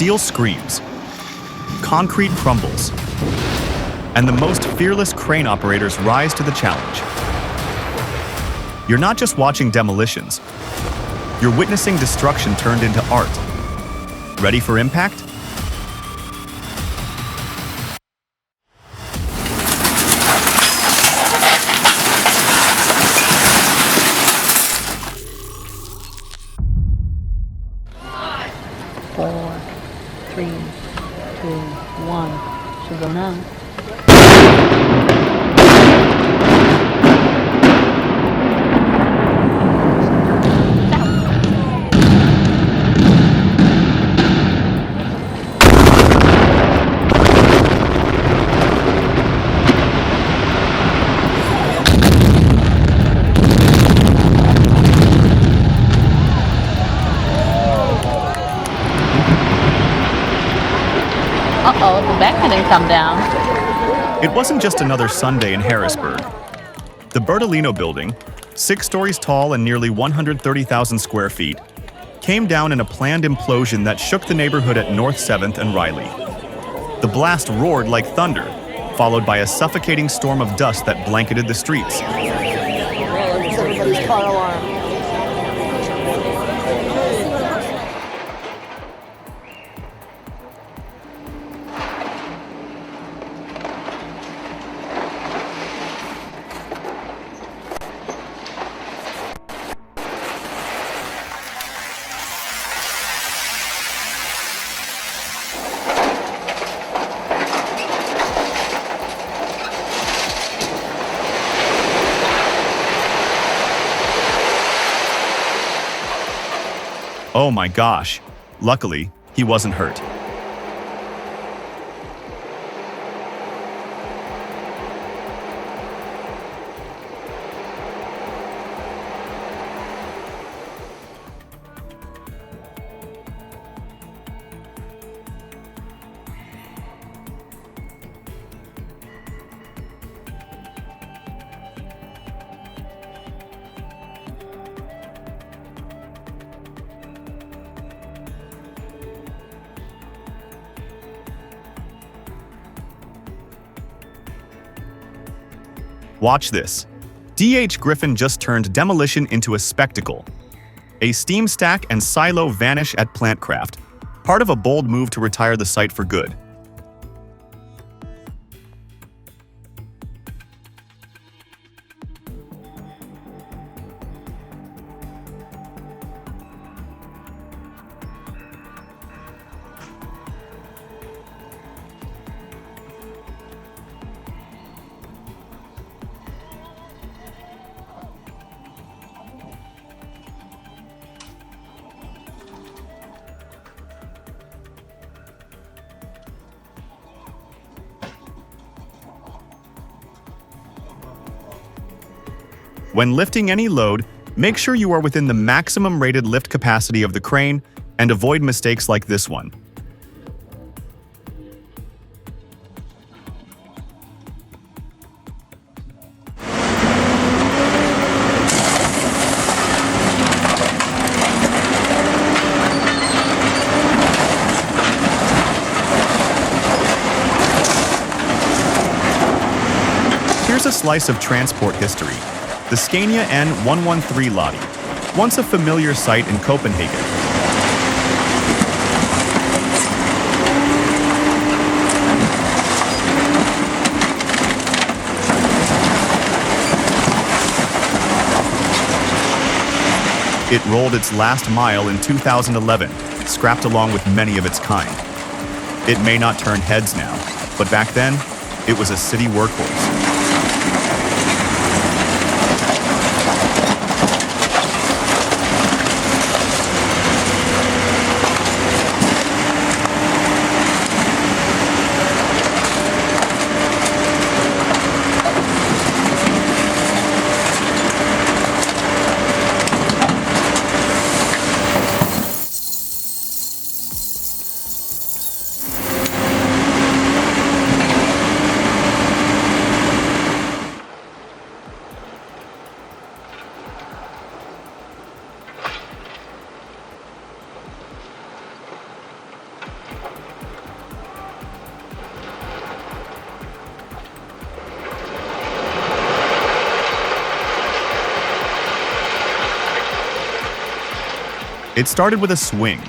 Steel screams, concrete crumbles, and the most fearless crane operators rise to the challenge. You're not just watching demolitions, you're witnessing destruction turned into art. Ready for impact? Four, three, two, one. Should go now. Uh-oh, the back didn't come down. It wasn't just another Sunday in Harrisburg. The Berilino building, 6 stories tall and nearly 130,000 square feet, came down in a planned implosion that shook the neighborhood at North 7th and Riley. The blast roared like thunder, followed by a suffocating storm of dust that blanketed the streets. Everybody's car alarm. Oh my gosh. Luckily, he wasn't hurt. Watch this. D.H. Griffin just turned demolition into a spectacle. A steam stack and silo vanish at Plantcraft, part of a bold move to retire the site for good. When lifting any load, make sure you are within the maximum rated lift capacity of the crane and avoid mistakes like this one. Here's a slice of transport history. The Scania N113 Lottie, once a familiar sight in Copenhagen. It rolled its last mile in 2011, scrapped along with many of its kind. It may not turn heads now, but back then, it was a city workhorse. It started with a swing,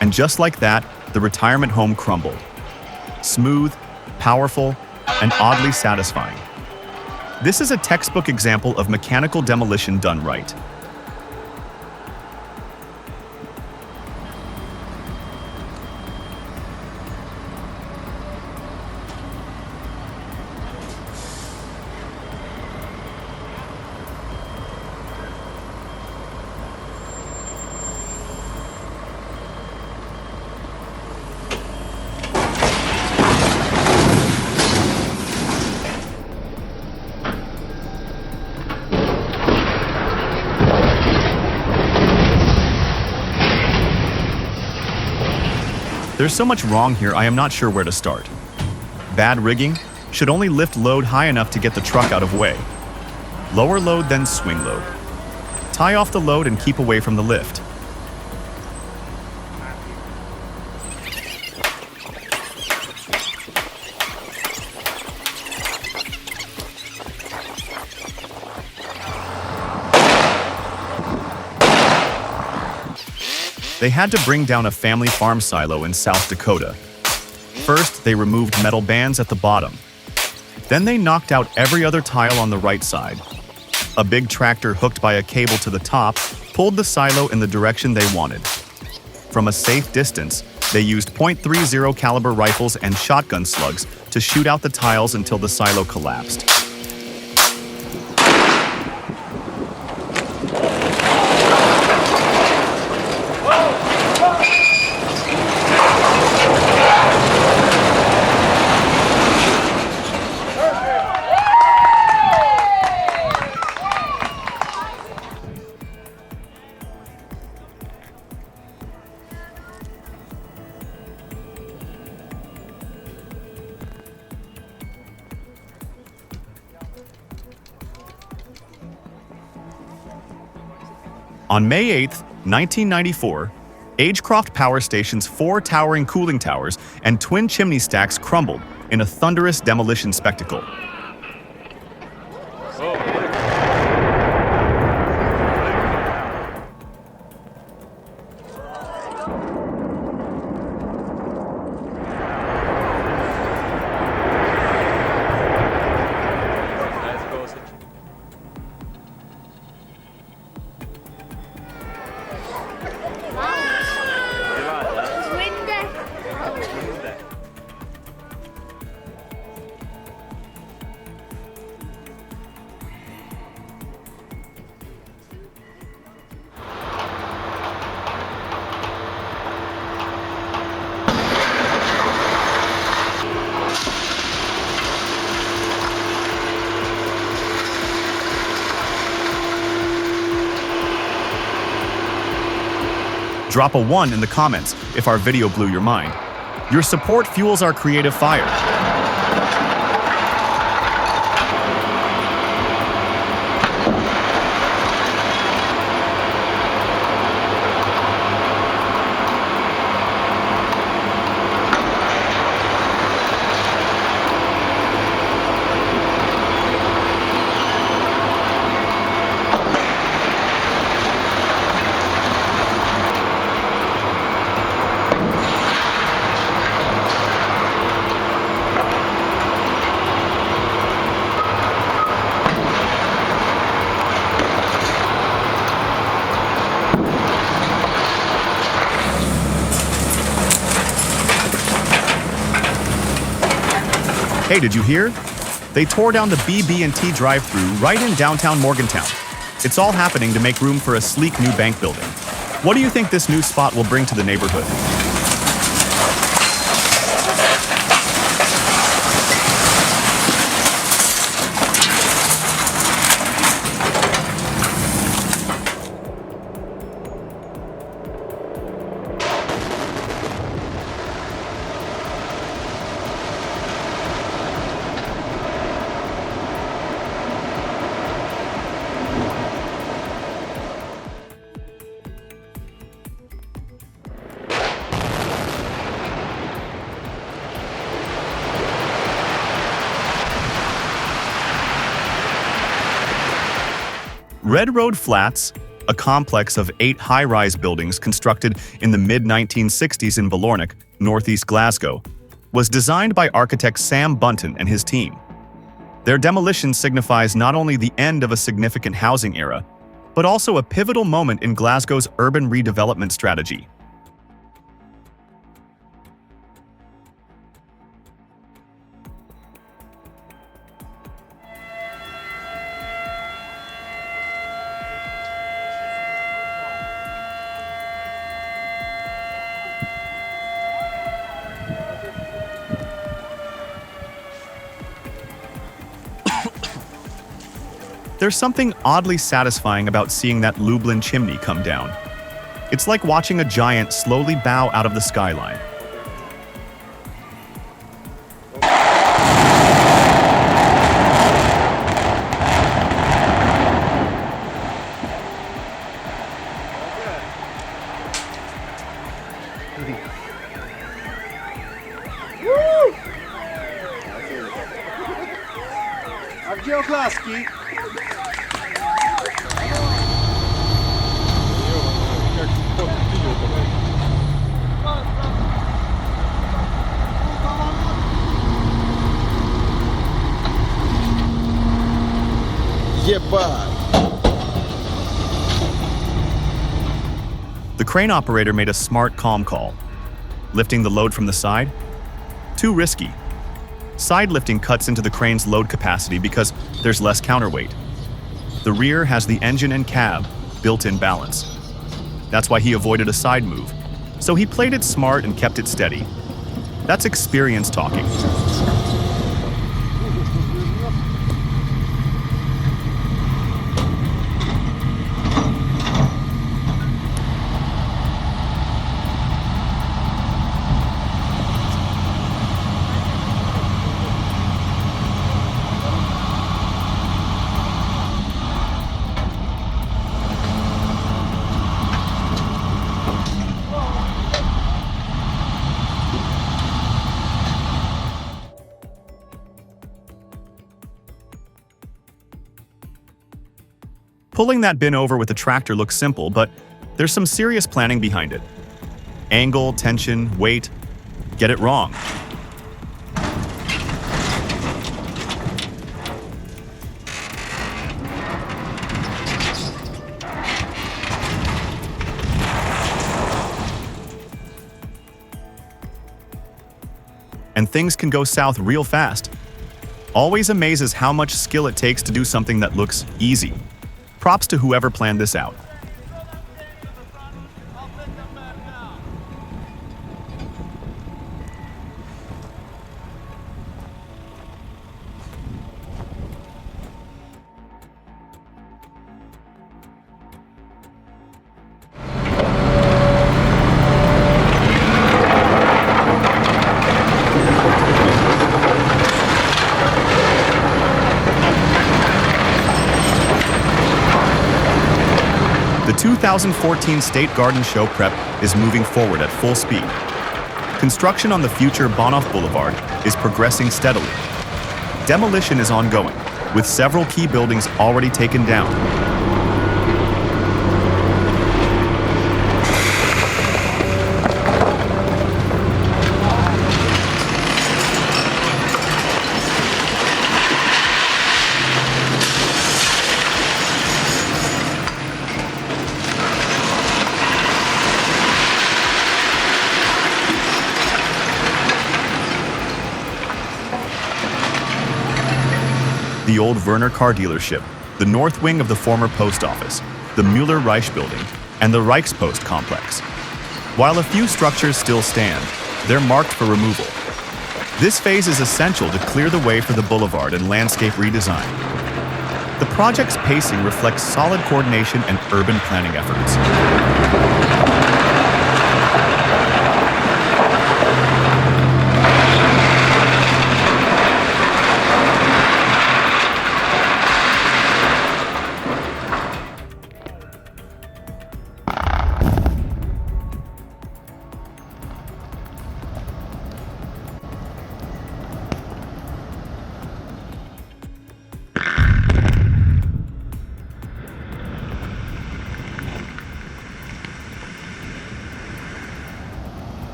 and just like that, the retirement home crumbled. Smooth, powerful, and oddly satisfying. This is a textbook example of mechanical demolition done right. There's so much wrong here, I am not sure where to start. Bad rigging should only lift load high enough to get the truck out of way. Lower load, then swing load. Tie off the load and keep away from the lift. They had to bring down a family farm silo in South Dakota. First, they removed metal bands at the bottom. Then they knocked out every other tile on the right side. A big tractor hooked by a cable to the top pulled the silo in the direction they wanted. From a safe distance, they used .30 caliber rifles and shotgun slugs to shoot out the tiles until the silo collapsed. On May 8, 1994, Agecroft Power Station's 4 towering cooling towers and twin chimney stacks crumbled in a thunderous demolition spectacle. Drop a 1 in the comments if our video blew your mind. Your support fuels our creative fire. Hey, did you hear? They tore down the BB&T drive-thru right in downtown Morgantown. It's all happening to make room for a sleek new bank building. What do you think this new spot will bring to the neighborhood? Red Road Flats, a complex of 8 high-rise buildings constructed in the mid-1960s in Berilino, northeast Glasgow, was designed by architect Sam Bunton and his team. Their demolition signifies not only the end of a significant housing era, but also a pivotal moment in Glasgow's urban redevelopment strategy. There's something oddly satisfying about seeing that Lublin chimney come down. It's like watching a giant slowly bow out of the skyline. A gdzie oklaski? The crane operator made a smart calm call. Lifting the load from the side? Too risky. Side lifting cuts into the crane's load capacity because there's less counterweight. The rear has the engine and cab built-in balance. That's why he avoided a side move. So he played it smart and kept it steady. That's experience talking. Pulling that bin over with a tractor looks simple, but there's some serious planning behind it. Angle, tension, weight. Get it wrong. And things can go south real fast. Always amazes how much skill it takes to do something that looks easy. Props to whoever planned this out. The 2014 State Garden Show prep is moving forward at full speed. Construction on the future Bonhoff Boulevard is progressing steadily. Demolition is ongoing, with several key buildings already taken down. The old Werner car dealership, the north wing of the former post office, the Müller-Reich building, and the Reichspost complex. While a few structures still stand, they're marked for removal. This phase is essential to clear the way for the boulevard and landscape redesign. The project's pacing reflects solid coordination and urban planning efforts.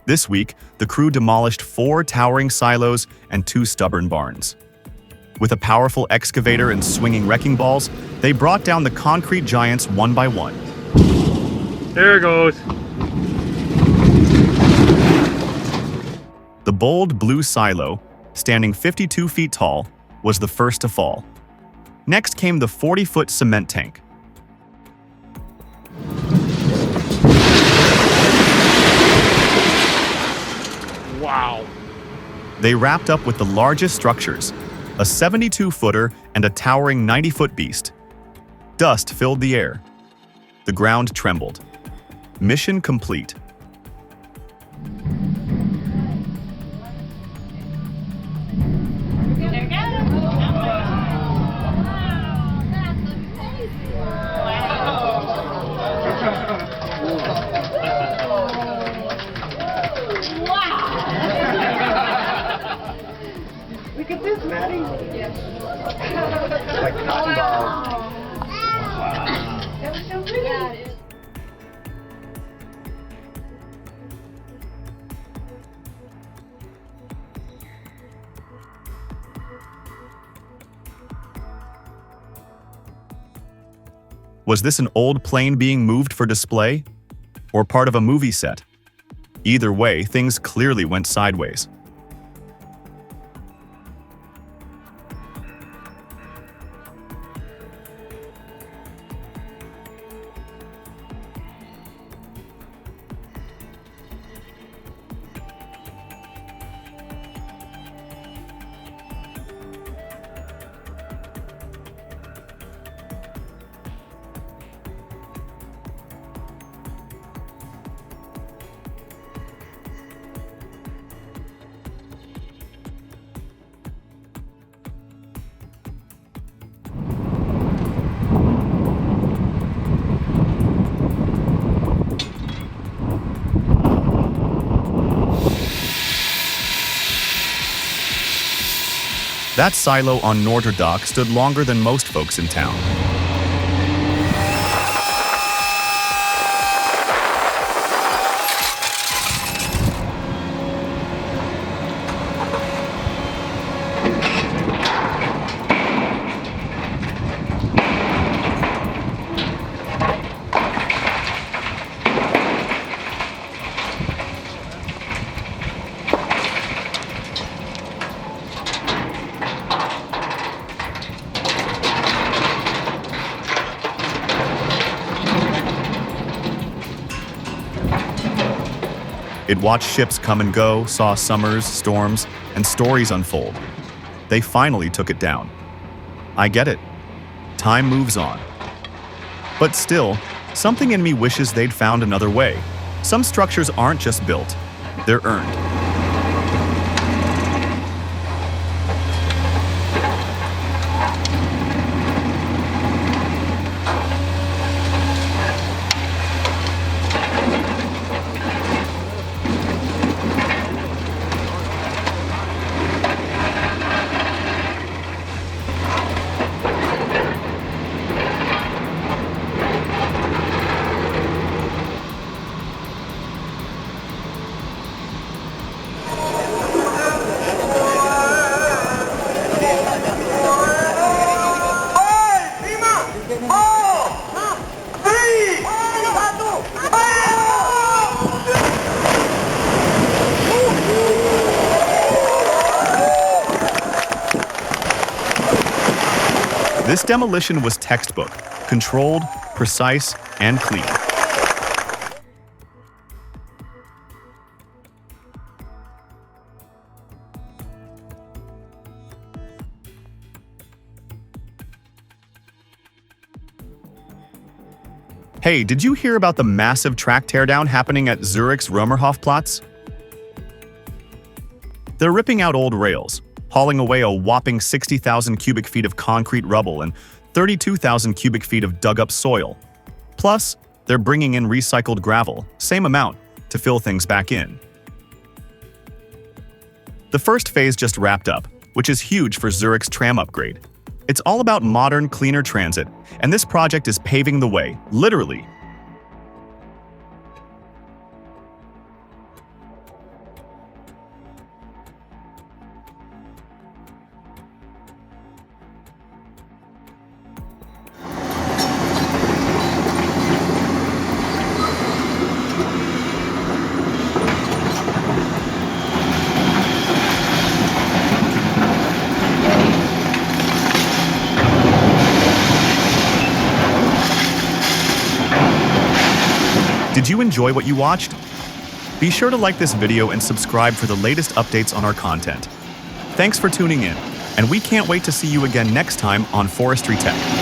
This week, the crew demolished 4 towering silos and 2 stubborn barns. With a powerful excavator and swinging wrecking balls, they brought down the concrete giants one by one. There it goes. The bold blue silo, standing 52 feet tall, was the first to fall. Next came the 40-foot cement tank. Wow. They wrapped up with the largest structures, a 72-footer and a towering 90-foot beast. Dust filled the air. The ground trembled. Mission complete. Look at this, Maddie. Like cotton balls. That was so pretty. Was this an old plane being moved for display? Or part of a movie set? Either way, things clearly went sideways. That silo on Noorderdock stood longer than most folks in town. It watched ships come and go, saw summers, storms, and stories unfold. They finally took it down. I get it. Time moves on. But still, something in me wishes they'd found another way. Some structures aren't just built, they're earned. This demolition was textbook, controlled, precise, and clean. Hey, did you hear about the massive track teardown happening at Zurich's Römerhofplatz? They're ripping out old rails, hauling away a whopping 60,000 cubic feet of concrete rubble and 32,000 cubic feet of dug-up soil. Plus, they're bringing in recycled gravel, same amount, to fill things back in. The first phase just wrapped up, which is huge for Zurich's tram upgrade. It's all about modern, cleaner transit, and this project is paving the way, literally. you enjoy what you watched? Be sure to like this video and subscribe for the latest updates on our content. Thanks for tuning in, and we can't wait to see you again next time on Forestry Tech.